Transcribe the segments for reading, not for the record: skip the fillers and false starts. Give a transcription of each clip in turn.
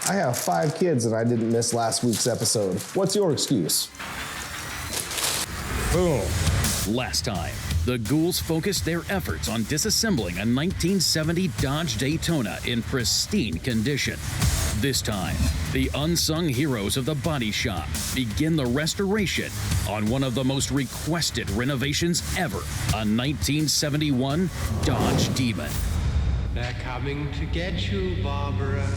I have 5 kids and I didn't miss last week's episode. What's your excuse? Boom. Last time, the Ghouls focused their efforts on disassembling a 1970 Dodge Daytona in pristine condition. This time, the unsung heroes of the body shop begin the restoration on one of the most requested renovations ever, a 1971 Dodge Demon. They're coming to get you, Barbara.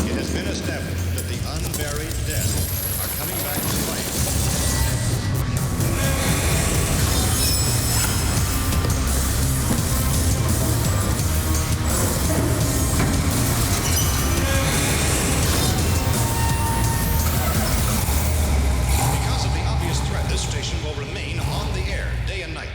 It has been established that the unburied dead are coming back to life. Because of the obvious threat, this station will remain on the air day and night.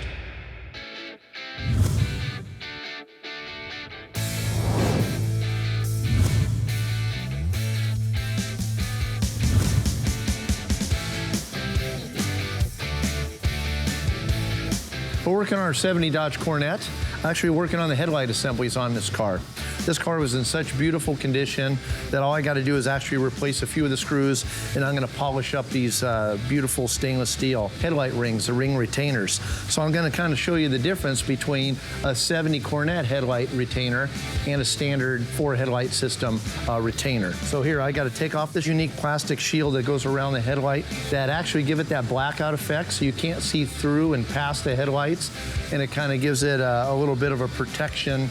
We're working on our 70 Dodge Coronet, actually working on the headlight assemblies on this car. This car was in such beautiful condition that all I got to do is actually replace a few of the screws, and I'm going to polish up these beautiful stainless steel headlight rings, the ring retainers. So I'm going to kind of show you the difference between a 70 Coronet headlight retainer and a standard 4 headlight system retainer. So here, I got to take off this unique plastic shield that goes around the headlight that actually give it that blackout effect so you can't see through and past the headlights, and it kind of gives it a little bit of a protection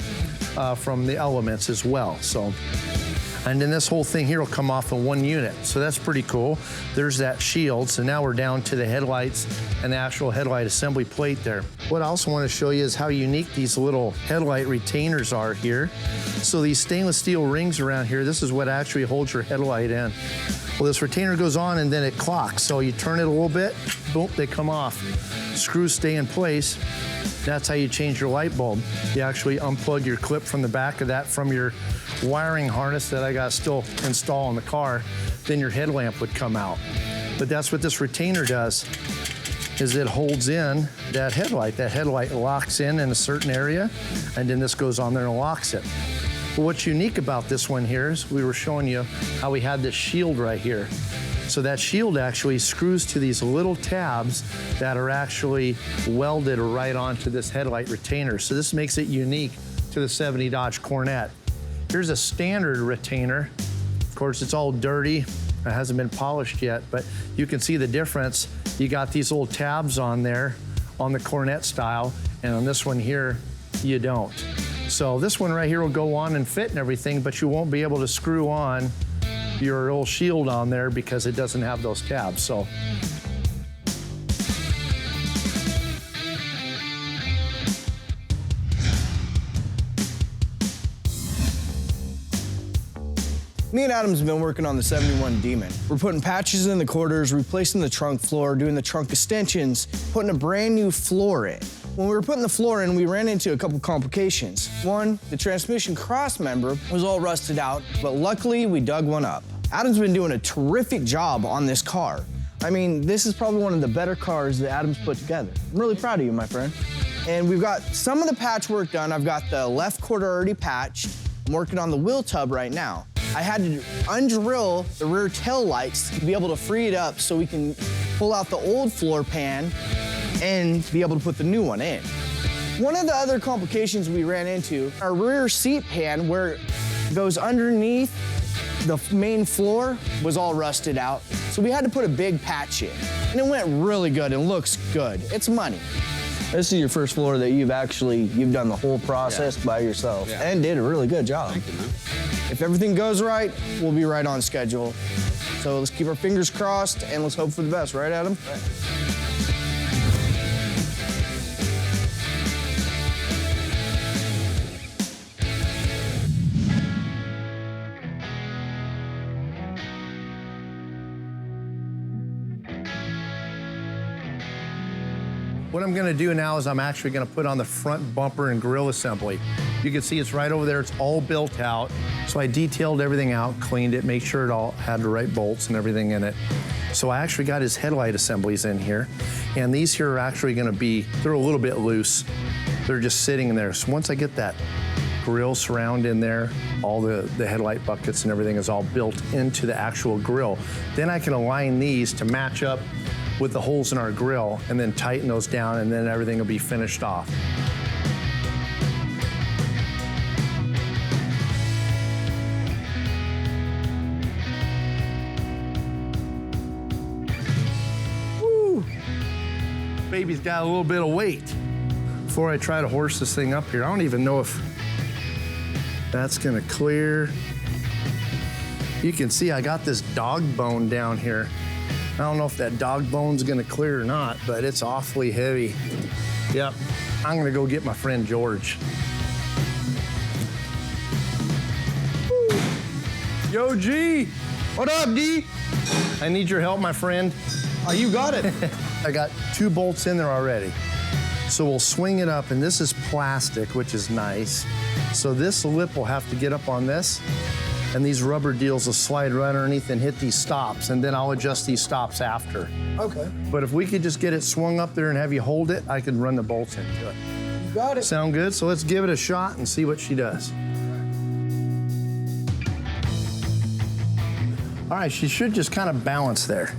from the elements as well. And then this whole thing here will come off in one unit. So that's pretty cool. There's that shield. So now we're down to the headlights and the actual headlight assembly plate there. What I also want to show you is how unique these little headlight retainers are here. So these stainless steel rings around here, this is what actually holds your headlight in. Well, this retainer goes on and then it clocks. So you turn it a little bit, boom, they come off. Screws stay in place. That's how you change your light bulb. You actually unplug your clip from the back of that from your wiring harness that I got still installed in the car, then your headlamp would come out. But that's what this retainer does, is it holds in that headlight. That headlight locks in a certain area, and then this goes on there and locks it. But what's unique about this one here is we were showing you how we had this shield right here. So that shield actually screws to these little tabs that are actually welded right onto this headlight retainer. So this makes it unique to the 70 Dodge Coronet. Here's a standard retainer. Of course, it's all dirty. It hasn't been polished yet, but you can see the difference. You got these little tabs on there on the Coronet style, and on this one here, you don't. So this one right here will go on and fit and everything, but you won't be able to screw on your little shield on there because it doesn't have those tabs. So me and Adam's been working on the 71 Demon. We're putting patches in the quarters, replacing the trunk floor, doing the trunk extensions, putting a brand new floor in. When we were putting the floor in, we ran into a couple complications. One, the transmission cross member was all rusted out, but luckily we dug one up. Adam's been doing a terrific job on this car. I mean, this is probably one of the better cars that Adam's put together. I'm really proud of you, my friend. And we've got some of the patchwork done. I've got the left quarter already patched. I'm working on the wheel tub right now. I had to undrill the rear tail lights to be able to free it up so we can pull out the old floor pan and be able to put the new one in. One of the other complications we ran into, our rear seat pan where it goes underneath the main floor was all rusted out. So we had to put a big patch in. And it went really good and looks good. It's money. This is your first floor that you've done the whole process by yourself and did a really good job. Thank you, man. If everything goes right, we'll be right on schedule. So let's keep our fingers crossed and let's hope for the best, right, Adam? Right. What I'm gonna do now is I'm actually gonna put on the front bumper and grille assembly. You can see it's right over there, it's all built out. So I detailed everything out, cleaned it, made sure it all had the right bolts and everything in it. So I actually got his headlight assemblies in here. And these here are actually gonna be, they're a little bit loose. They're just sitting in there. So once I get that grill surround in there, all the headlight buckets and everything is all built into the actual grill. Then I can align these to match up with the holes in our grill and then tighten those down, and then everything will be finished off. Woo! Baby's got a little bit of weight. Before I try to horse this thing up here, I don't even know if that's gonna clear. You can see I got this dog bone down here. I don't know if that dog bone's gonna clear or not, but it's awfully heavy. Yep, I'm gonna go get my friend George. Woo. Yo, G. What up, D? I need your help, my friend. Oh, you got it. I got 2 bolts in there already. So we'll swing it up, and this is plastic, which is nice. So this lip will have to get up on this, and these rubber deals will slide right underneath and hit these stops, and then I'll adjust these stops after. Okay. But if we could just get it swung up there and have you hold it, I could run the bolts into it. You got it. Sound good? So let's give it a shot and see what she does. All right, she should just kind of balance there.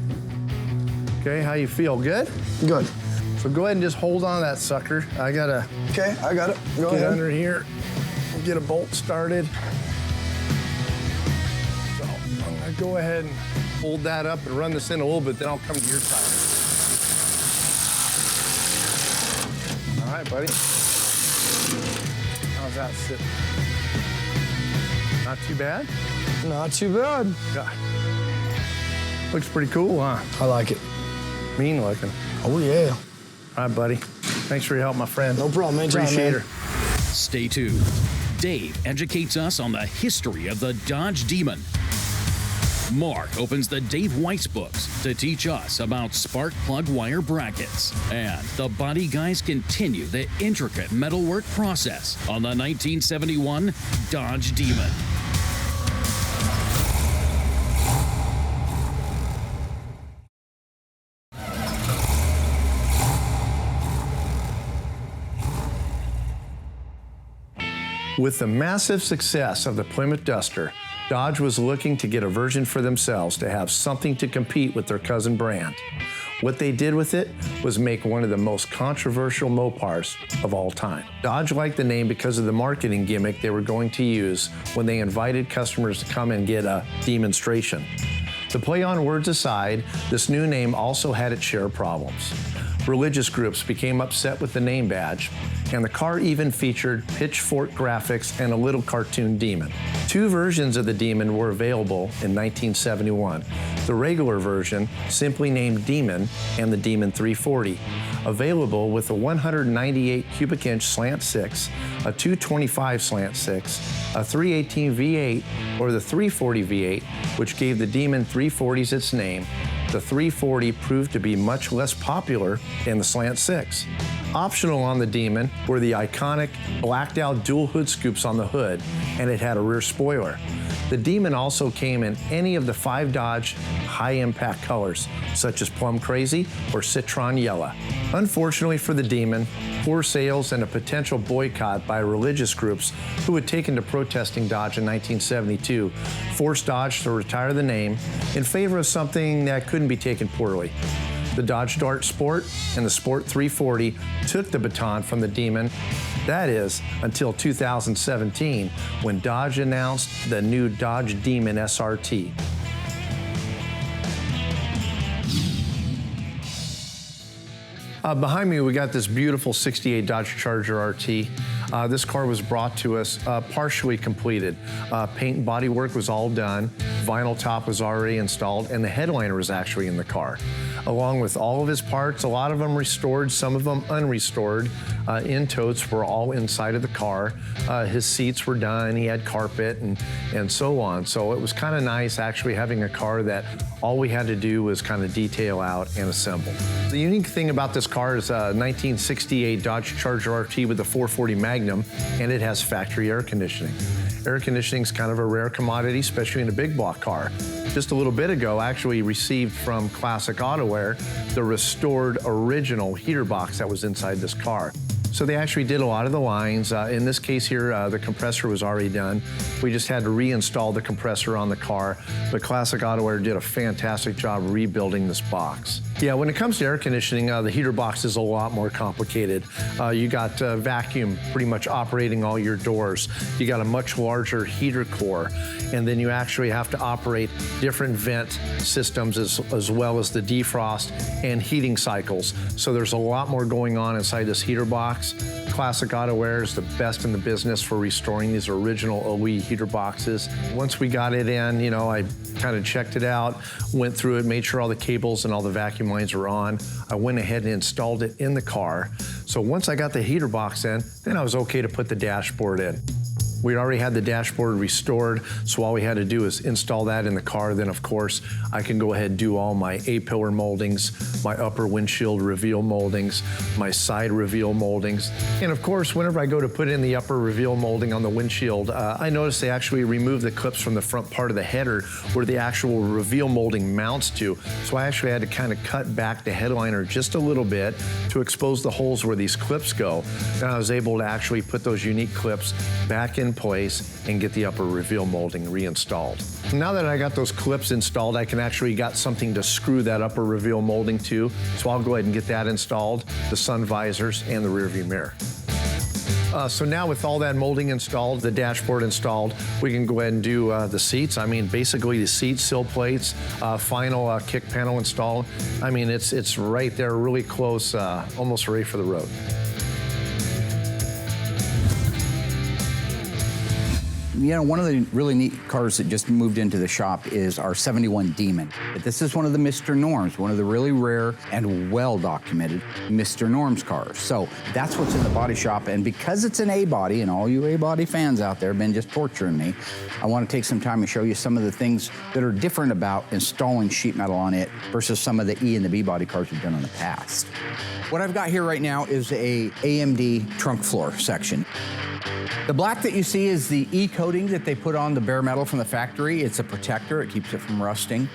Okay, how you feel? Good? Good. So go ahead and just hold on to that sucker. I gotta Okay, I got it. Go get ahead. under here and get a bolt started. So I'm gonna go ahead and hold that up and run this in a little bit, then I'll come to your side. All right, buddy. How's that sitting? Not too bad? Not too bad. God. Looks pretty cool, huh? I like it. Mean looking. Oh, yeah. All right, buddy. Thanks for your help, my friend. No problem. Anytime, Appreciate man. her. Stay tuned. Dave educates us on the history of the Dodge Demon. Mark opens the Dave Weiss books to teach us about spark plug wire brackets. And the body guys continue the intricate metalwork process on the 1971 Dodge Demon. With the massive success of the Plymouth Duster, Dodge was looking to get a version for themselves to have something to compete with their cousin brand. What they did with it was make one of the most controversial Mopars of all time. Dodge liked the name because of the marketing gimmick they were going to use when they invited customers to come and get a demonstration. The play on words aside, this new name also had its share of problems. Religious groups became upset with the name badge, and the car even featured pitchfork graphics and a little cartoon demon. 2 versions of the Demon were available in 1971. The regular version, simply named Demon, and the Demon 340, available with a 198 cubic inch slant 6, a 225 slant 6, a 318 V8, or the 340 V8, which gave the Demon 340s its name. The 340 proved to be much less popular than the Slant 6. Optional on the Demon were the iconic blacked out dual hood scoops on the hood, and it had a rear spoiler. The Demon also came in any of the 5 Dodge high-impact colors, such as Plum Crazy or Citron Yellow. Unfortunately for the Demon, poor sales and a potential boycott by religious groups who had taken to protesting Dodge in 1972 forced Dodge to retire the name in favor of something that couldn't be taken poorly. The Dodge Dart Sport and the Sport 340 took the baton from the Demon. That is, until 2017, when Dodge announced the new Dodge Demon SRT. Behind me, we got this beautiful 68 Dodge Charger RT. This car was brought to us partially completed. Paint and body work was all done. Vinyl top was already installed, and the headliner was actually in the car. Along with all of his parts, a lot of them restored, some of them unrestored. In totes were all inside of the car. His seats were done, he had carpet and so on. So it was kind of nice actually having a car that all we had to do was kind of detail out and assemble. The unique thing about this car is a 1968 Dodge Charger RT with a 440 Magnum, and it has factory air conditioning. Air conditioning is kind of a rare commodity, especially in a big block car. Just a little bit ago, I actually received from Classic Autowear the restored original heater box that was inside this car. So they actually did a lot of the lines. In this case here, the compressor was already done. We just had to reinstall the compressor on the car. But Classic Auto-Air did a fantastic job rebuilding this box. Yeah, when it comes to air conditioning, the heater box is a lot more complicated. You got vacuum pretty much operating all your doors. You got a much larger heater core, and then you actually have to operate different vent systems as well as the defrost and heating cycles. So there's a lot more going on inside this heater box. Classic Auto-Air is the best in the business for restoring these original OE heater boxes. Once we got it in, you know, I kind of checked it out, went through it, made sure all the cables and all the vacuum lines were on. I went ahead and installed it in the car. So once I got the heater box in, then I was okay to put the dashboard in. We already had the dashboard restored, so all we had to do is install that in the car. Then, of course, I can go ahead and do all my A-pillar moldings, my upper windshield reveal moldings, my side reveal moldings. And of course, whenever I go to put in the upper reveal molding on the windshield, I noticed they actually removed the clips from the front part of the header where the actual reveal molding mounts to. So I actually had to kind of cut back the headliner just a little bit to expose the holes where these clips go. And I was able to actually put those unique clips back in place and get the upper reveal molding reinstalled. Now that I got those clips installed, I can actually got something to screw that upper reveal molding to. So I'll go ahead and get that installed, the sun visors and the rear view mirror. So now with all that molding installed, the dashboard installed, we can go ahead and do the seats. I mean, basically the seat sill plates, final kick panel installed. I mean, it's right there, really close, almost ready for the road. You know, one of the really neat cars that just moved into the shop is our 71 Demon. But this is one of the Mr. Norms, one of the really rare and well-documented Mr. Norms cars. So that's what's in the body shop. And because it's an A-body, and all you A-body fans out there have been just torturing me, I want to take some time and show you some of the things that are different about installing sheet metal on it versus some of the E and the B-body cars we've done in the past. What I've got here right now is a AMD trunk floor section. The black that you see is the E coating that they put on the bare metal from the factory. It's a protector, it keeps it from rusting.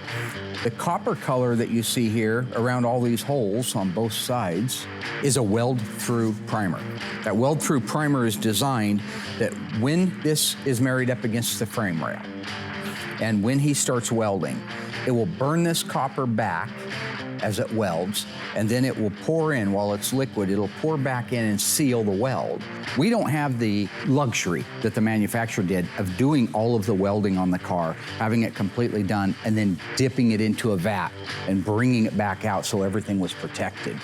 The copper color that you see here around all these holes on both sides is a weld-through primer. That weld-through primer is designed that when this is married up against the frame rail, and when he starts welding, it will burn this copper back as it welds, and then it will pour in while it's liquid. It'll pour back in and seal the weld. We don't have the luxury that the manufacturer did of doing all of the welding on the car, having it completely done, and then dipping it into a vat and bringing it back out so everything was protected.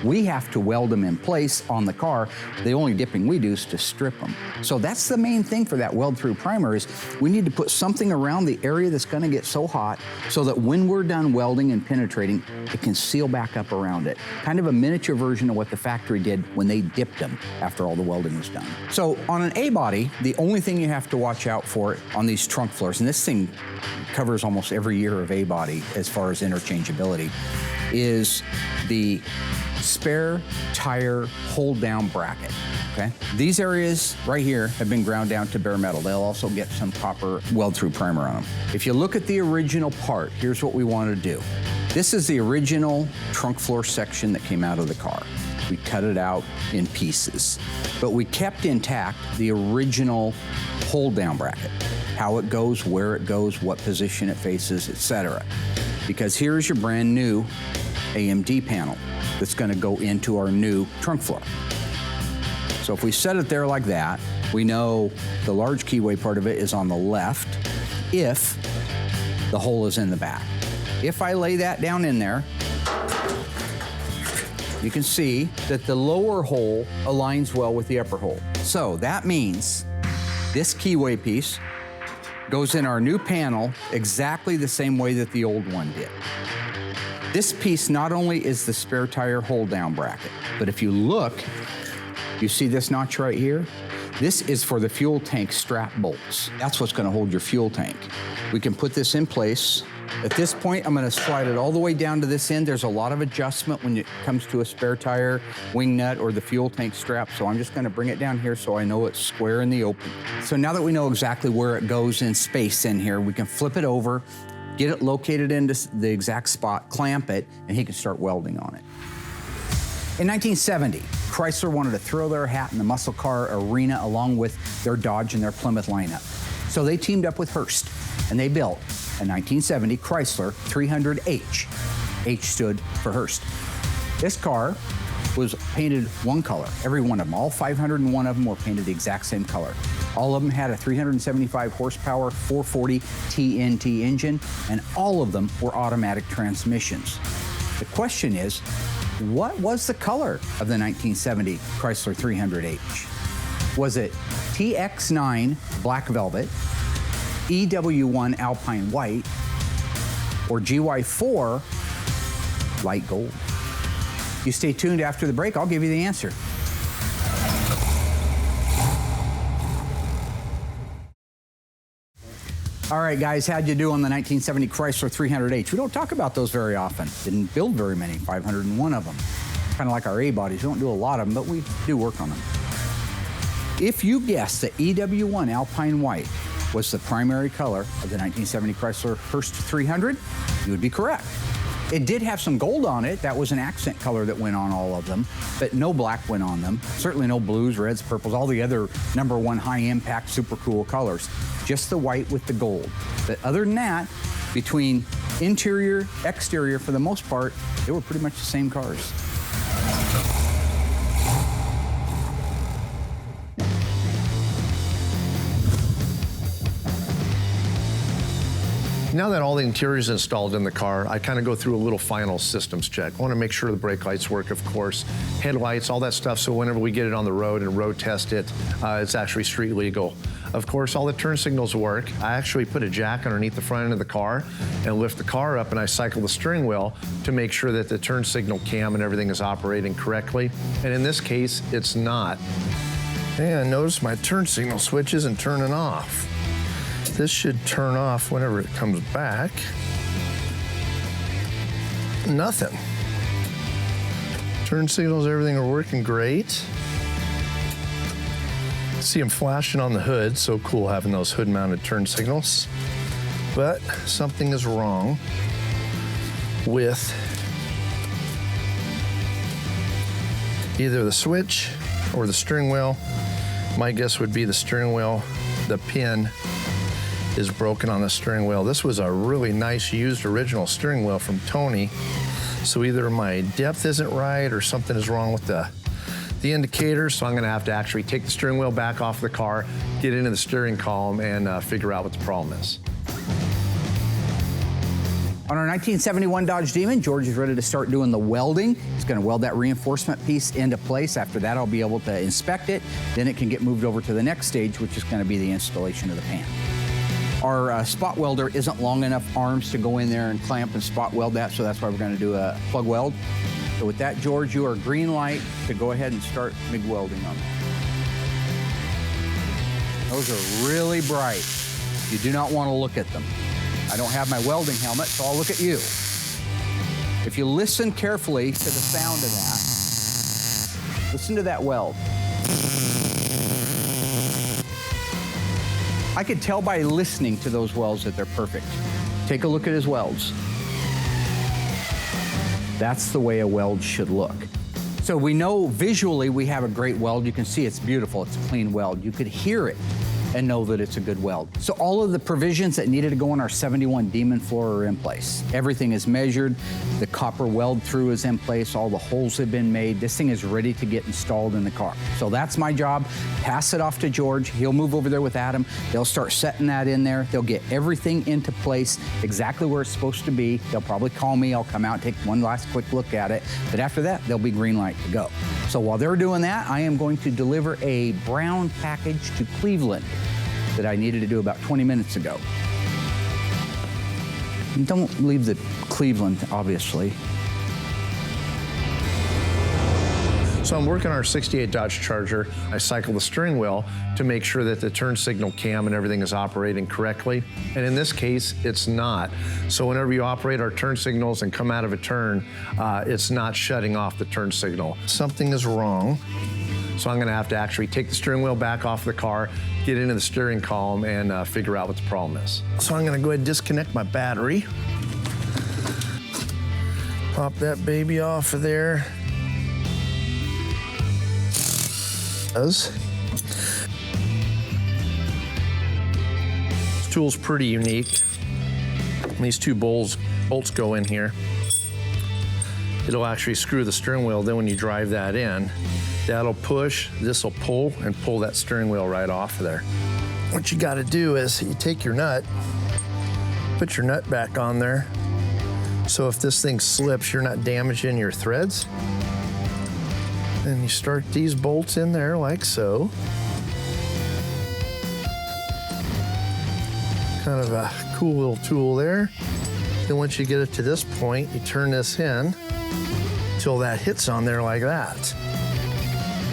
We have to weld them in place on the car. The only dipping we do is to strip them. So that's the main thing for that weld-through primer is we need to put something around the area that's gonna get so hot so that when we're done welding and penetrating, it can seal back up around it. Kind of a miniature version of what the factory did when they dipped them after all the welding was done. So on an A-body, the only thing you have to watch out for on these trunk floors, and this thing covers almost every year of A-body as far as interchangeability, is the spare tire hold-down bracket. Okay? These areas right here have been ground down to bare metal. They'll also get some copper weld-through primer on them. If you look at the original part, here's what we want to do. This is the original trunk floor section that came out of the car. We cut it out in pieces, but we kept intact the original hold-down bracket, how it goes, where it goes, what position it faces, etc. Because here's your brand new AMD panel that's going to go into our new trunk floor. So if we set it there like that, we know the large keyway part of it is on the left if the hole is in the back. If I lay that down in there, you can see that the lower hole aligns well with the upper hole. So that means this keyway piece goes in our new panel exactly the same way that the old one did. This piece not only is the spare tire hold-down bracket, but if you look, you see this notch right here? This is for the fuel tank strap bolts. That's what's gonna hold your fuel tank. We can put this in place. At this point, I'm gonna slide it all the way down to this end. There's a lot of adjustment when it comes to a spare tire, wing nut, or the fuel tank strap, so I'm just gonna bring it down here so I know it's square in the open. So now that we know exactly where it goes in space in here, we can flip it over, get it located into the exact spot, clamp it, and he can start welding on it. In 1970, Chrysler wanted to throw their hat in the muscle car arena along with their Dodge and their Plymouth lineup. So they teamed up with Hearst, and they built a 1970 Chrysler 300H. H stood for Hearst. This car was painted one color. Every one of them, all 501 of them were painted the exact same color. All of them had a 375 horsepower 440 TNT engine, and all of them were automatic transmissions. The question is, what was the color of the 1970 Chrysler 300H? Was it TX9 black velvet, EW1 alpine white, or GY4 light gold? You stay tuned after the break, I'll give you the answer. All right, guys, how'd you do on the 1970 Chrysler 300H? We don't talk about those very often. Didn't build very many, 501 of them. Kind of like our A-bodies, we don't do a lot of them, but we do work on them. If you guessed that EW1 Alpine White was the primary color of the 1970 Chrysler Hearst 300, you would be correct. It did have some gold on it. That was an accent color that went on all of them, but no black went on them. Certainly no blues, reds, purples, all the other #1 high impact, super cool colors. Just the white with the gold. But other than that, between interior, exterior, for the most part, they were pretty much the same cars. Now that all the interior is installed in the car, I kind of go through a little final systems check. I want to make sure the brake lights work, of course, headlights, all that stuff, so whenever we get it on the road and road test it, it's actually street legal. Of course, all the turn signals work. I actually put a jack underneath the front end of the car and lift the car up, and I cycle the steering wheel to make sure that the turn signal cam and everything is operating correctly. And in this case, it's not. And notice my turn signal switch isn't turning off. This should turn off whenever it comes back. Nothing. Turn signals, everything are working great. See them flashing on the hood. So cool having those hood-mounted turn signals. But something is wrong with either the switch or the steering wheel. My guess would be the steering wheel. The pin is broken on the steering wheel. This was a really nice used original steering wheel from Tony. So either my depth isn't right or something is wrong with the indicator. So I'm gonna have to actually take the steering wheel back off the car, get into the steering column, and figure out what the problem is. On our 1971 Dodge Demon, George is ready to start doing the welding. He's going to weld that reinforcement piece into place. After that, I'll be able to inspect it. Then it can get moved over to the next stage, which is going to be the installation of the pan. Our spot welder isn't long enough arms to go in there and clamp and spot weld that, so that's why we're going to do a plug weld. So with that, George, you are green light to go ahead and start MIG welding on that. Those are really bright. You do not want to look at them. I don't have my welding helmet, so I'll look at you. If you listen carefully to the sound of that, listen to that weld. I could tell by listening to those welds that they're perfect. Take a look at his welds. That's the way a weld should look. So we know visually we have a great weld. You can see it's beautiful, it's a clean weld. You could hear it and know that it's a good weld. So all of the provisions that needed to go on our 71 Demon floor are in place. Everything is measured, the copper weld through is in place, all the holes have been made. This thing is ready to get installed in the car. So that's my job. Pass it off to George. He'll move over there with Adam. They'll start setting that in there. They'll get everything into place exactly where it's supposed to be. They'll probably call me. I'll come out and take one last quick look at it. But after that, they'll be green light to go. So while they're doing that, I am going to deliver a brown package to Cleveland that I needed to do about 20 minutes ago. And don't leave the Cleveland, obviously. So I'm working our 68 Dodge Charger. I cycle the steering wheel to make sure that the turn signal cam and everything is operating correctly. And in this case, it's not. So whenever you operate our turn signals and come out of a turn, it's not shutting off the turn signal. Something is wrong. So I'm gonna have to actually take the steering wheel back off the car, get into the steering column, and figure out what the problem is. So I'm gonna go ahead and disconnect my battery. Pop that baby off of there. This tool's pretty unique. These two bolts go in here. It'll actually screw the steering wheel. Then when you drive that in, that'll push, this'll pull and pull that steering wheel right off of there. What you gotta do is you take your nut, put your nut back on there. So if this thing slips, you're not damaging your threads. And you start these bolts in there like so. Kind of a cool little tool there. Then once you get it to this point, you turn this in till that hits on there like that.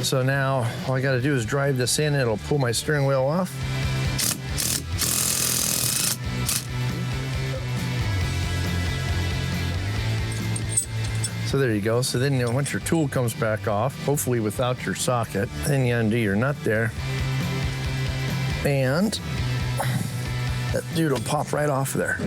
So now all I gotta do is drive this in, it'll pull my steering wheel off. So there you go. So then once your tool comes back off, hopefully without your socket, then you undo your nut there. And that dude will pop right off of there.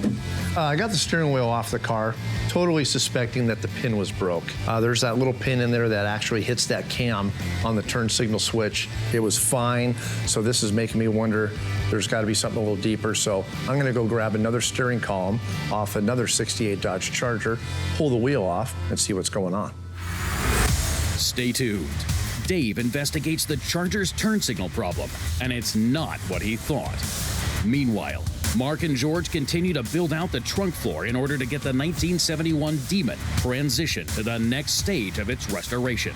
I got the steering wheel off the car, totally suspecting that the pin was broke. There's that little pin in there that actually hits that cam on the turn signal switch. It was fine, so this is making me wonder there's gotta be something a little deeper, so I'm gonna go grab another steering column off another 68 Dodge Charger, pull the wheel off, and see what's going on. Stay tuned. Dave investigates the Charger's turn signal problem, and it's not what he thought. Meanwhile, Mark and George continue to build out the trunk floor in order to get the 1971 Demon transitioned to the next stage of its restoration.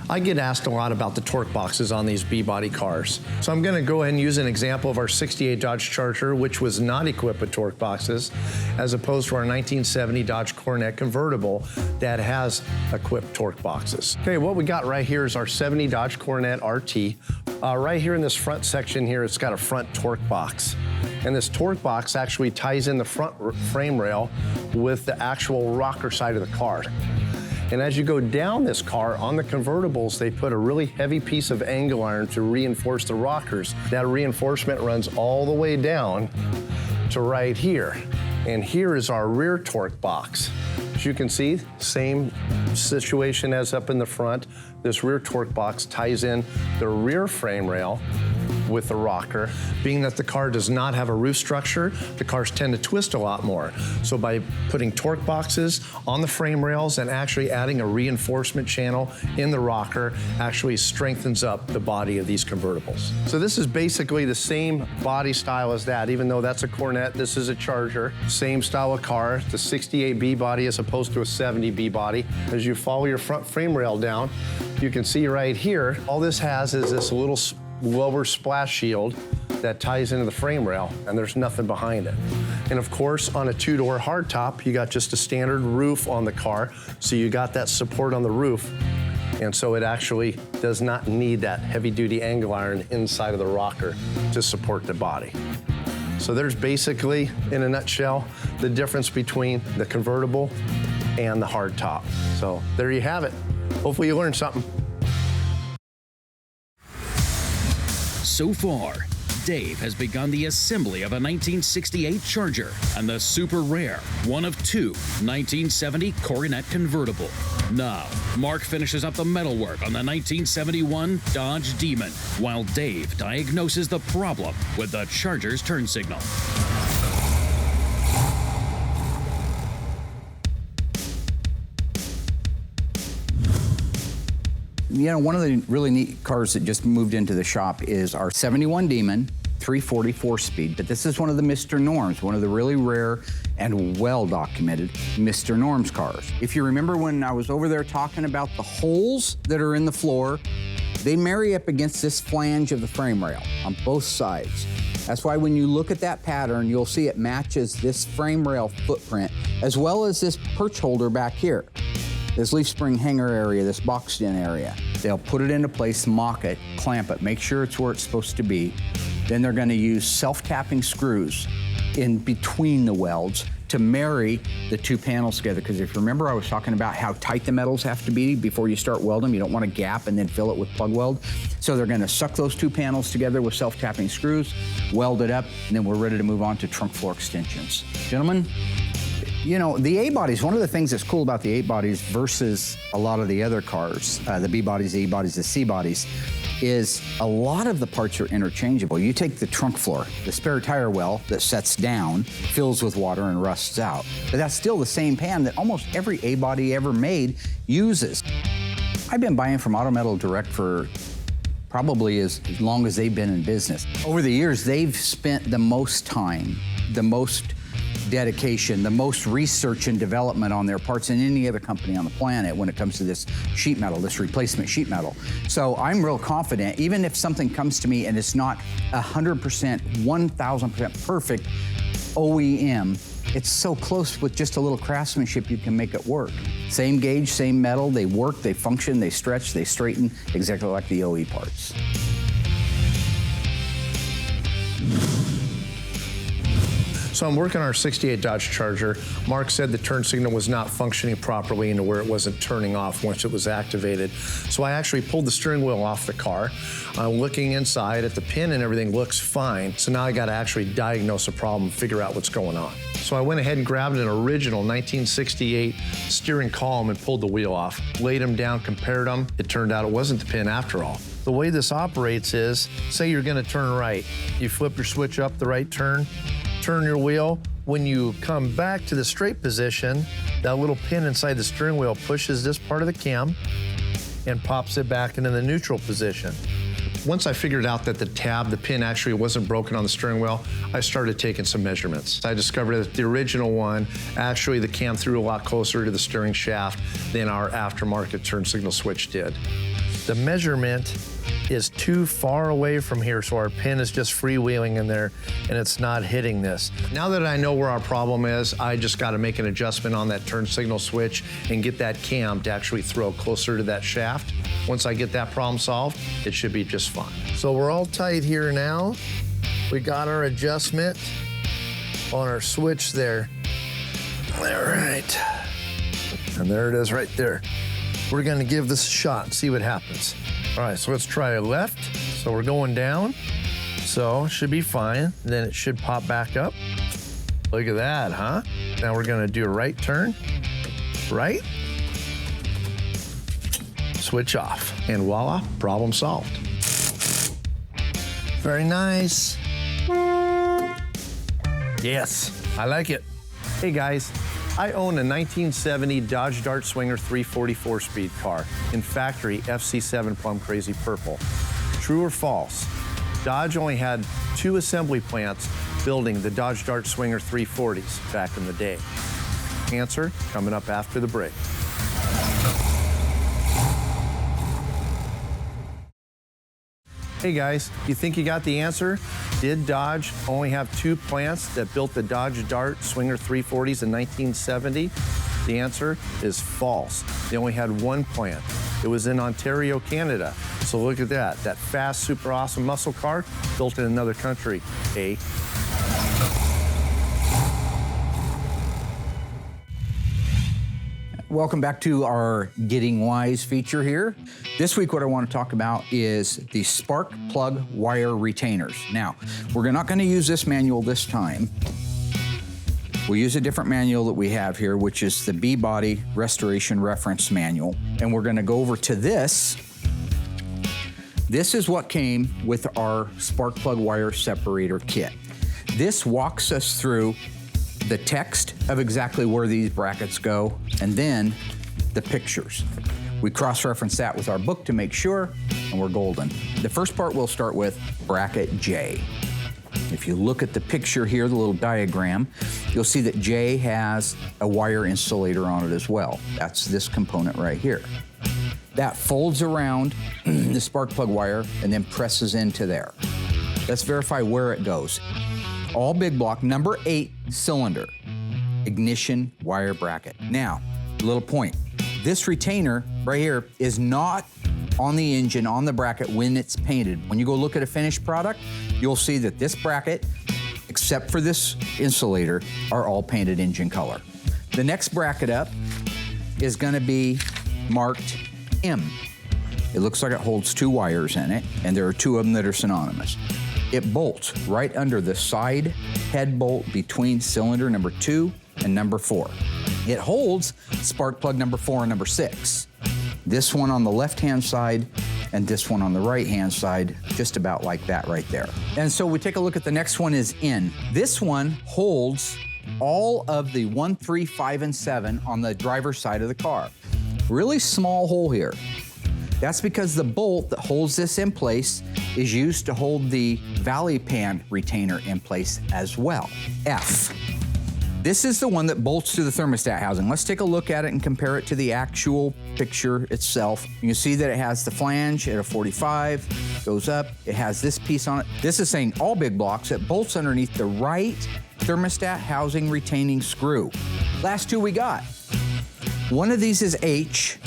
I get asked a lot about the torque boxes on these B-body cars. So I'm gonna go ahead and use an example of our 68 Dodge Charger, which was not equipped with torque boxes, as opposed to our 1970 Dodge Coronet convertible that has equipped torque boxes. Okay, what we got right here is our 70 Dodge Coronet RT. Right here in this front section here, it's got a front torque box. And this torque box actually ties in the front frame rail with the actual rocker side of the car. And as you go down this car, on the convertibles, they put a really heavy piece of angle iron to reinforce the rockers. That reinforcement runs all the way down to right here. And here is our rear torque box. As you can see, same situation as up in the front. This rear torque box ties in the rear frame rail with the rocker. Being that the car does not have a roof structure, the cars tend to twist a lot more. So by putting torque boxes on the frame rails and actually adding a reinforcement channel in the rocker actually strengthens up the body of these convertibles. So this is basically the same body style as that, even though that's a Coronet, this is a Charger. Same style of car, the 68B body as opposed to a 70B body. As you follow your front frame rail down, you can see right here, all this has is this little lower splash shield that ties into the frame rail, and there's nothing behind it. And of course, on a two-door hardtop, you got just a standard roof on the car, so you got that support on the roof, and so it actually does not need that heavy-duty angle iron inside of the rocker to support the body. So there's basically, in a nutshell, the difference between the convertible and the hardtop. So there you have it. Hopefully you learned something. So far, Dave has begun the assembly of a 1968 Charger and the super rare, one of two 1970 Coronet convertible. Now, Mark finishes up the metalwork on the 1971 Dodge Demon, while Dave diagnoses the problem with the Charger's turn signal. You know, one of the really neat cars that just moved into the shop is our 71 Demon 340 4-speed, but this is one of the Mr. Norms, one of the really rare and well-documented Mr. Norms cars. If you remember when I was over there talking about the holes that are in the floor, they marry up against this flange of the frame rail on both sides. That's why when you look at that pattern, you'll see it matches this frame rail footprint, as well as this perch holder back here. This leaf spring hanger area, this boxed in area. They'll put it into place, mock it, clamp it, make sure it's where it's supposed to be. Then they're gonna use self-tapping screws in between the welds to marry the two panels together. Because if you remember, I was talking about how tight the metals have to be before you start welding them. You don't want to gap and then fill it with plug weld. So they're going to suck those two panels together with self-tapping screws, weld it up, and then we're ready to move on to trunk floor extensions. Gentlemen, you know, the A-bodies, one of the things that's cool about the A-bodies versus a lot of the other cars, the B-bodies, the E-bodies, the C-bodies, is a lot of the parts are interchangeable. You take the trunk floor, the spare tire well that sets down, fills with water and rusts out. But that's still the same pan that almost every A-body ever made uses. I've been buying from Auto Metal Direct for probably as long as they've been in business. Over the years, they've spent the most time, the most dedication, the most research and development on their parts than any other company on the planet when it comes to this sheet metal, this replacement sheet metal. So I'm real confident, even if something comes to me and it's not 100%, 1000% perfect OEM, it's so close with just a little craftsmanship you can make it work. Same gauge, same metal, they work, they function, they stretch, they straighten, exactly like the OE parts. So I'm working on our 68 Dodge Charger. Mark said the turn signal was not functioning properly into where it wasn't turning off once it was activated. So I actually pulled the steering wheel off the car. I'm looking inside at the pin and everything looks fine. So now I got to actually diagnose a problem, figure out what's going on. So I went ahead and grabbed an original 1968 steering column and pulled the wheel off. Laid them down, compared them. It turned out it wasn't the pin after all. The way this operates is, say you're going to turn right. You flip your switch up the right turn, turn your wheel. When you come back to the straight position, that little pin inside the steering wheel pushes this part of the cam and pops it back into the neutral position. Once I figured out that the pin actually wasn't broken on the steering wheel, I started taking some measurements. I discovered that the original one, actually the cam threw a lot closer to the steering shaft than our aftermarket turn signal switch did. The measurement is too far away from here, so our pin is just freewheeling in there and it's not hitting this. Now that I know where our problem is, I just got to make an adjustment on that turn signal switch and get that cam to actually throw closer to that shaft. Once I get that problem solved, it should be just fine. So we're all tight here now. We got our adjustment on our switch there. All right. And there it is right there. We're gonna give this a shot and see what happens. All right, so let's try a left. So we're going down. So it should be fine. Then it should pop back up. Look at that, huh? Now we're gonna do a right turn. Right. Switch off. And voila, problem solved. Very nice. Yes, I like it. Hey guys, I own a 1970 Dodge Dart Swinger 344 speed car in factory FC7 Plum Crazy Purple. True or false? Dodge only had 2 assembly plants building the Dodge Dart Swinger 340s back in the day. Answer coming up after the break. Hey guys, you think you got the answer? Did Dodge only have 2 plants that built the Dodge Dart Swinger 340s in 1970? The answer is false. They only had 1 plant. It was in Ontario, Canada. So look at that fast, super awesome muscle car built in another country, eh? Welcome back to our Getting Wise feature here. This week, what I want to talk about is the spark plug wire retainers. Now, we're not going to use this manual this time. We'll use a different manual that we have here, which is the B-Body Restoration Reference Manual. And we're going to go over to this. This is what came with our spark plug wire separator kit. This walks us through the text of exactly where these brackets go, and then the pictures. We cross-reference that with our book to make sure, and we're golden. The first part we'll start with bracket J. If you look at the picture here, the little diagram, you'll see that J has a wire insulator on it as well. That's this component right here. That folds around the spark plug wire and then presses into there. Let's verify where it goes. All big block, number 8 cylinder, ignition wire bracket. Now, little point. This retainer right here is not on the engine, on the bracket when it's painted. When you go look at a finished product, you'll see that this bracket except for this insulator, are all painted engine color. The next bracket up is gonna be marked M. It looks like it holds 2 wires in it, and there are 2 of them that are synonymous. It bolts right under the side head bolt between cylinder number 2 and number 4. It holds spark plug number 4 and number 6. This one on the left-hand side and this one on the right-hand side, just about like that right there. And so we take a look at the next one is N. This one holds all of the 1, 3, 5, and 7 on the driver's side of the car. Really small hole here. That's because the bolt that holds this in place is used to hold the valley pan retainer in place as well. F. This is the one that bolts to the thermostat housing. Let's take a look at it and compare it to the actual picture itself. You can see that it has the flange at a 45, goes up, it has this piece on it. This is saying all big blocks. It bolts underneath the right thermostat housing retaining screw. Last 2 we got. One of these is H,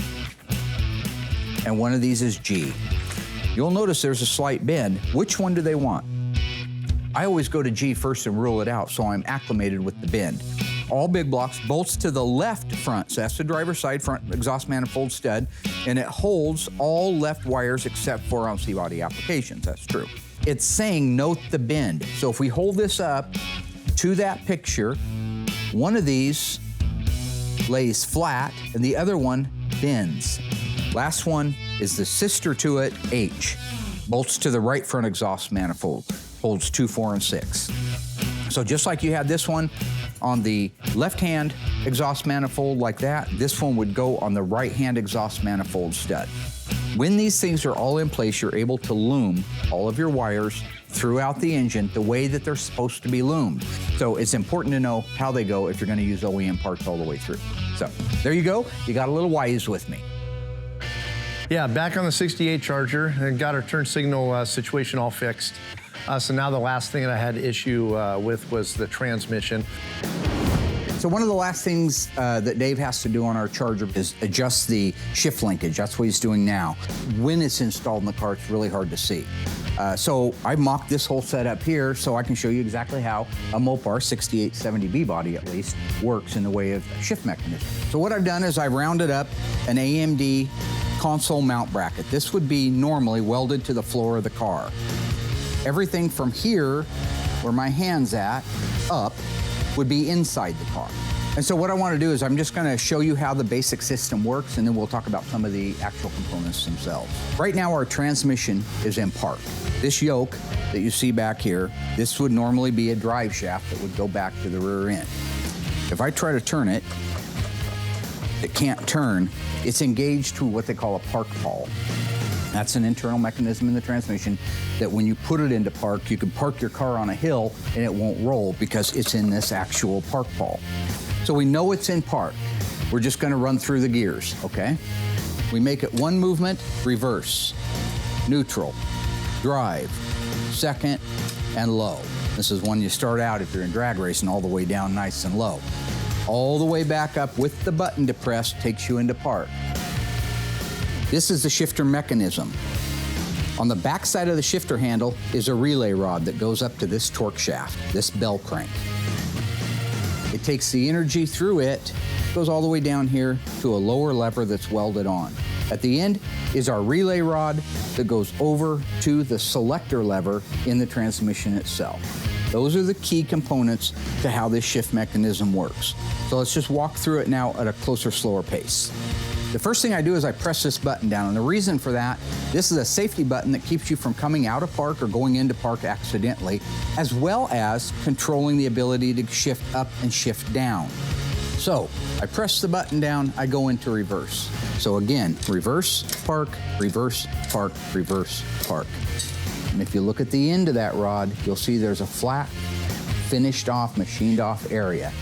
and one of these is G. You'll notice there's a slight bend. Which one do they want? I always go to G first and rule it out, so I'm acclimated with the bend. All big blocks, bolts to the left front, so that's the driver's side front exhaust manifold stud, and it holds all left wires except for on C-body applications, that's true. It's saying note the bend. So if we hold this up to that picture, one of these lays flat and the other one bends. Last one is the sister to it, H. Bolts to the right front exhaust manifold, holds 2, 4, and 6. So just like you had this one on the left-hand exhaust manifold like that, this one would go on the right-hand exhaust manifold stud. When these things are all in place, you're able to loom all of your wires throughout the engine the way that they're supposed to be loomed. So it's important to know how they go if you're gonna use OEM parts all the way through. So there you go, you got a little wise with me. Yeah, back on the 68 Charger, and got our turn signal situation all fixed. So now the last thing that I had issue with was the transmission. So one of the last things that Dave has to do on our Charger is adjust the shift linkage. That's what he's doing now. When it's installed in the car, it's really hard to see. So I mocked this whole setup here so I can show you exactly how a Mopar 6870B body, at least, works in the way of shift mechanism. So what I've done is I've rounded up an AMD console mount bracket. This would be normally welded to the floor of the car. Everything from here, where my hand's at, up, would be inside the car. And so what I want to do is I'm just going to show you how the basic system works, and then we'll talk about some of the actual components themselves. Right now our transmission is in park. This yoke that you see back here, this would normally be a drive shaft that would go back to the rear end. If I try to turn it, it can't turn. It's engaged to what they call a park pawl. That's an internal mechanism in the transmission that when you put it into park, you can park your car on a hill and it won't roll because it's in this actual park pawl. So we know it's in park. We're just gonna run through the gears, okay? We make it one movement, reverse, neutral, drive, second, and low. This is when you start out if you're in drag racing, all the way down nice and low. All the way back up with the button depressed takes you into park. This is the shifter mechanism. On the back side of the shifter handle is a relay rod that goes up to this torque shaft, this bell crank. It takes the energy through it, goes all the way down here to a lower lever that's welded on. At the end is our relay rod that goes over to the selector lever in the transmission itself. Those are the key components to how this shift mechanism works. So let's just walk through it now at a closer, slower pace. The first thing I do is I press this button down, and the reason for that, this is a safety button that keeps you from coming out of park or going into park accidentally, as well as controlling the ability to shift up and shift down. So I press the button down, I go into reverse. So again, reverse, park, reverse, park, reverse, park. And if you look at the end of that rod, you'll see there's a flat, finished off, machined off area.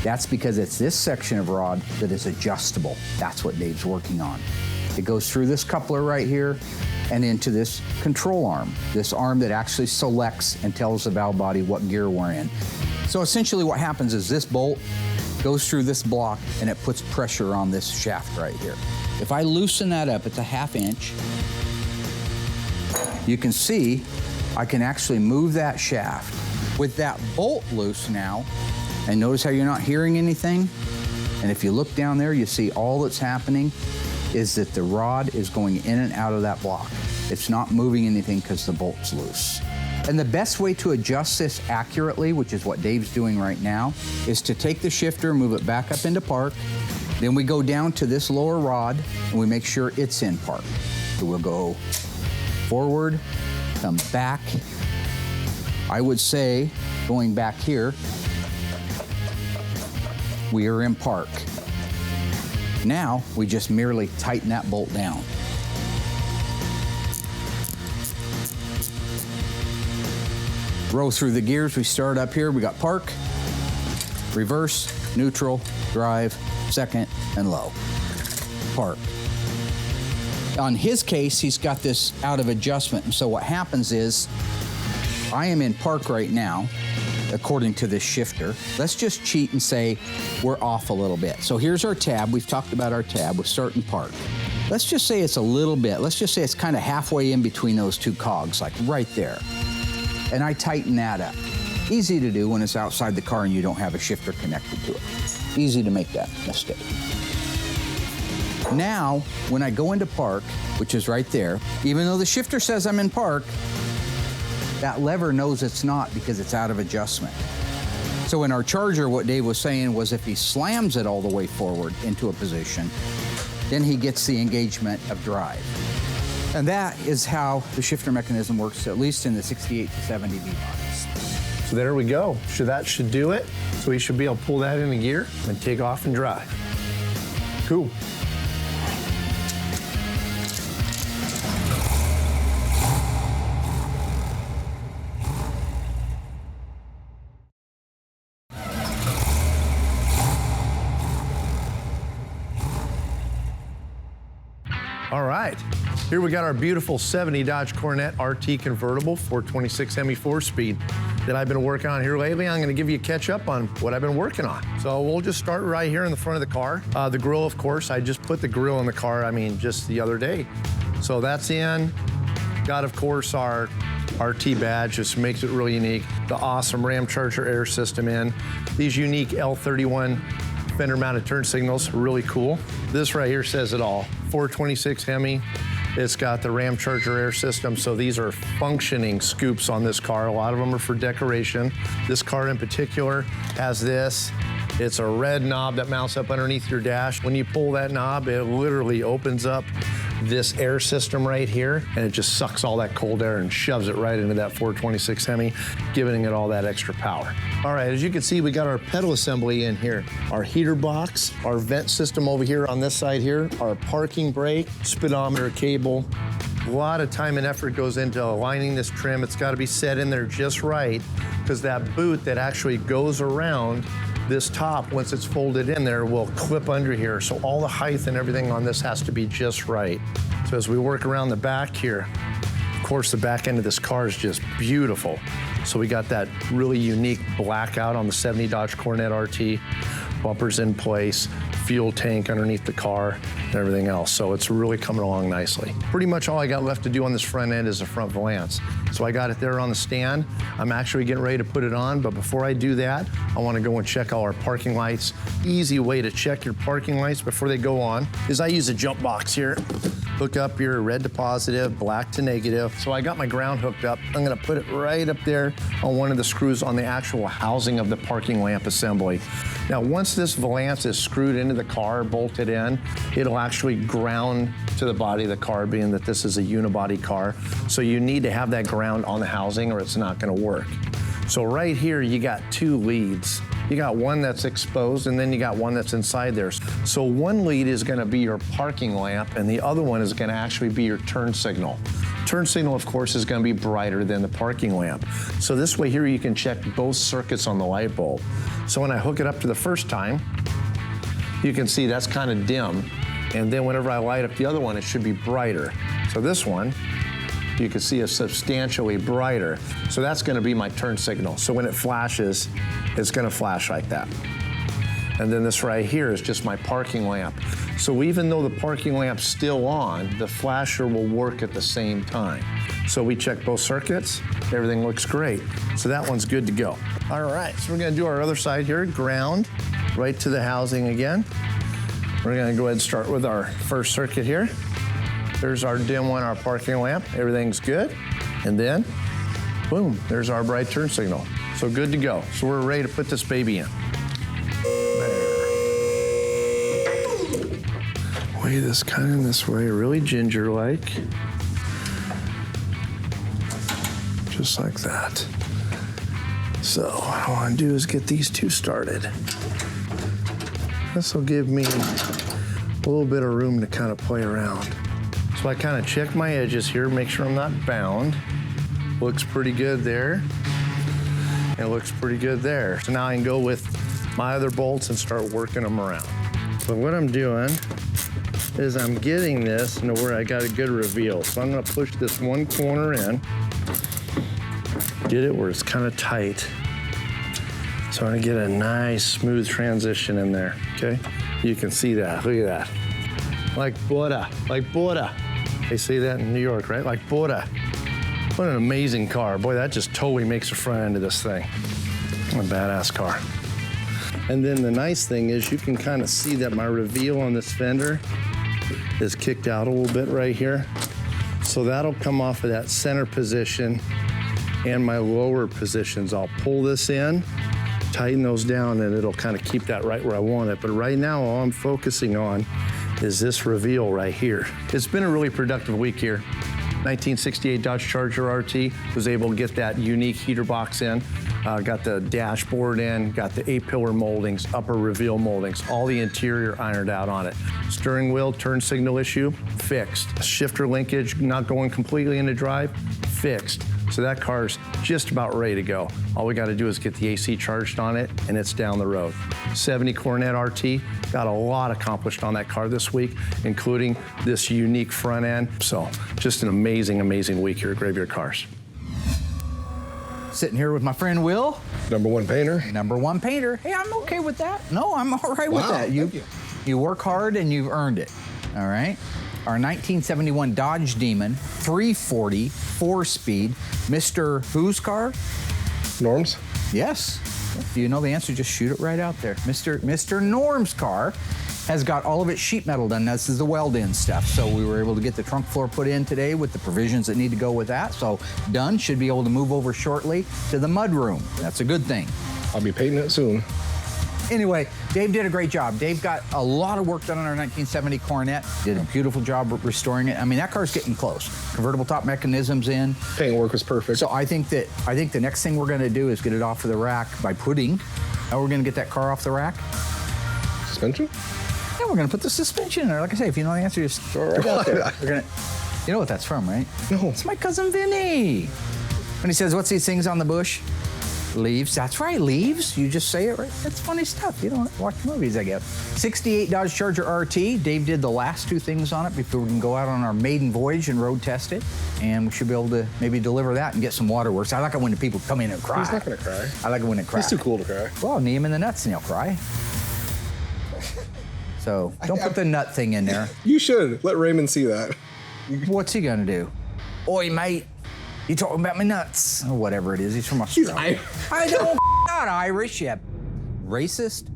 That's because it's this section of rod that is adjustable. That's what Dave's working on. It goes through this coupler right here and into this control arm, this arm that actually selects and tells the valve body what gear we're in. So essentially what happens is this bolt goes through this block and it puts pressure on this shaft right here. If I loosen that up, it's a 1/2 inch. You can see I can actually move that shaft With that bolt loose now, and notice how you're not hearing anything? And if you look down there, you see all that's happening is that the rod is going in and out of that block. It's not moving anything because the bolt's loose. And the best way to adjust this accurately, which is what Dave's doing right now, is to take the shifter, move it back up into park. Then we go down to this lower rod and we make sure it's in park. So we'll go forward, come back. I would say, going back here, we are in park. Now, we just merely tighten that bolt down. Roll through the gears, we start up here, we got park, reverse, neutral, drive, second, and low. Park. On his case, he's got this out of adjustment, and so what happens is, I am in park right now, according to this shifter. Let's just cheat and say we're off a little bit. So here's our tab. We've talked about our tab. We're starting park. Let's just say it's a little bit. Let's just say it's kind of halfway in between those two cogs, like right there. And I tighten that up. Easy to do when it's outside the car and you don't have a shifter connected to it. Easy to make that mistake. Now, when I go into park, which is right there, even though the shifter says I'm in park, that lever knows it's not because it's out of adjustment. So in our Charger, what Dave was saying was if he slams it all the way forward into a position, then he gets the engagement of drive. And that is how the shifter mechanism works, at least in the 68 to 70 V models. So there we go. So that should do it. So we should be able to pull that into gear and take off and drive. Cool. All right, here we got our beautiful 70 Dodge Coronet RT convertible 426 Hemi 4-speed that I've been working on here lately. I'm gonna give you a catch up on what I've been working on. So we'll just start right here in the front of the car. The grill, of course, I just put the grill in the car, just the other day. So that's in. Got, of course, our RT badge, just makes it really unique. The awesome Ram Charger air system in. These unique L31 fender mounted turn signals, really cool. This right here says it all. 426 Hemi. It's got the Ram Charger air system, so these are functioning scoops on this car. A lot of them are for decoration. This car in particular has this. It's a red knob that mounts up underneath your dash. When you pull that knob, it literally opens up this air system right here, and it just sucks all that cold air and shoves it right into that 426 Hemi, giving it all that extra power. All right, as you can see, we got our pedal assembly in here. Our heater box, our vent system over here on this side here, our parking brake, speedometer cable. A lot of time and effort goes into aligning this trim. It's got to be set in there just right, because that boot that actually goes around this top, once it's folded in there, will clip under here. So all the height and everything on this has to be just right. So as we work around the back here, of course, the back end of this car is just beautiful. So we got that really unique blackout on the 70 Dodge Coronet RT, bumpers in place, fuel tank underneath the car, and everything else. So it's really coming along nicely. Pretty much all I got left to do on this front end is the front valance. So I got it there on the stand. I'm actually getting ready to put it on, but before I do that, I want to go and check all our parking lights. Easy way to check your parking lights before they go on is I use a jump box here. Hook up your red to positive, black to negative. So I got my ground hooked up. I'm gonna put it right up there on one of the screws on the actual housing of the parking lamp assembly. Now, once this valance is screwed into the car, bolted in, it'll actually ground to the body of the car, being that this is a unibody car. So you need to have that ground on the housing or it's not gonna work. So right here, you got two leads. You got one that's exposed and then you got one that's inside there. So one lead is gonna be your parking lamp and the other one is gonna actually be your turn signal. Turn signal, of course, is gonna be brighter than the parking lamp. So this way here, you can check both circuits on the light bulb. So when I hook it up to the first time, you can see that's kind of dim. And then whenever I light up the other one, it should be brighter. So this one, you can see is substantially brighter. So that's gonna be my turn signal. So when it flashes, it's gonna flash like that. And then this right here is just my parking lamp. So even though the parking lamp's still on, the flasher will work at the same time. So we checked both circuits. Everything looks great. So that one's good to go. All right, so we're gonna do our other side here, ground, right to the housing again. We're gonna go ahead and start with our first circuit here. There's our dim one, our parking lamp. Everything's good. And then, boom, there's our bright turn signal. So good to go. So we're ready to put this baby in. Way this kind of this way, really ginger-like. Just like that. So what I want to do is get these two started. This will give me a little bit of room to kind of play around. So I kind of check my edges here, make sure I'm not bound. Looks pretty good there. It looks pretty good there. So now I can go with my other bolts and start working them around. So what I'm doing is I'm getting this into where I got a good reveal. So I'm gonna push this one corner in, get it where it's kind of tight. So I'm gonna get a nice smooth transition in there, okay? You can see that, look at that. Like butter, like butter. They say that in New York, right? Like butter. What an amazing car. Boy, that just totally makes the front end of this thing. What a badass car. And then the nice thing is you can kind of see that my reveal on this fender is kicked out a little bit right here. So that'll come off of that center position and my lower positions. I'll pull this in, tighten those down, and it'll kind of keep that right where I want it. But right now, all I'm focusing on is this reveal right here. It's been a really productive week here. 1968 Dodge Charger RT, was able to get that unique heater box in, got the dashboard in, got the A-pillar moldings, upper reveal moldings, all the interior ironed out on it. Steering wheel turn signal issue, fixed. Shifter linkage not going completely into drive, fixed. So that car's just about ready to go. All we gotta do is get the AC charged on it and it's down the road. 70 Coronet RT, got a lot accomplished on that car this week, including this unique front end. So just an amazing, amazing week here at Graveyard Carz. Sitting here with my friend Will. #1 painter. #1 painter. Hey, I'm okay with that. No, I'm all right with that. You work hard and you've earned it, all right? Our 1971 Dodge Demon, 340, 4-speed, Mr. Whose car? Norm's? Yes. Do you know the answer? Just shoot it right out there. Mr. Norm's car has got all of its sheet metal done. This is the weld-in stuff. So we were able to get the trunk floor put in today with the provisions that need to go with that. So done, should be able to move over shortly to the mud room. That's a good thing. I'll be painting it soon. Anyway, Dave did a great job. Dave got a lot of work done on our 1970 Coronet. Did a beautiful job restoring it. I mean, that car's getting close. Convertible top mechanisms in. Paint work was perfect. So I think the next thing we're gonna do is get it off of the rack by putting. How we're gonna get that car off the rack? Suspension? Yeah, we're gonna put the suspension in there. Like I say, if you know the answer, just throw it right out there. We're gonna, you know what that's from, right? No. It's my cousin Vinny. When he says, what's these things on the bush? Leaves. That's right, leaves. You just say it right. That's funny stuff. You don't watch movies, I guess. 68 Dodge Charger RT. Dave did the last two things on it before we can go out on our maiden voyage and road test it. And we should be able to maybe deliver that and get some waterworks. I like it when the people come in and cry. He's not gonna cry. I like it when it cries. He's too cool to cry. Well, knee him in the nuts and he'll cry. So don't put the nut thing in there. You should. Let Raymond see that. What's he gonna do? Oi, mate. You talking about my nuts? Or whatever it is. He's from Australia. He's Irish. I don't not Irish, you racist.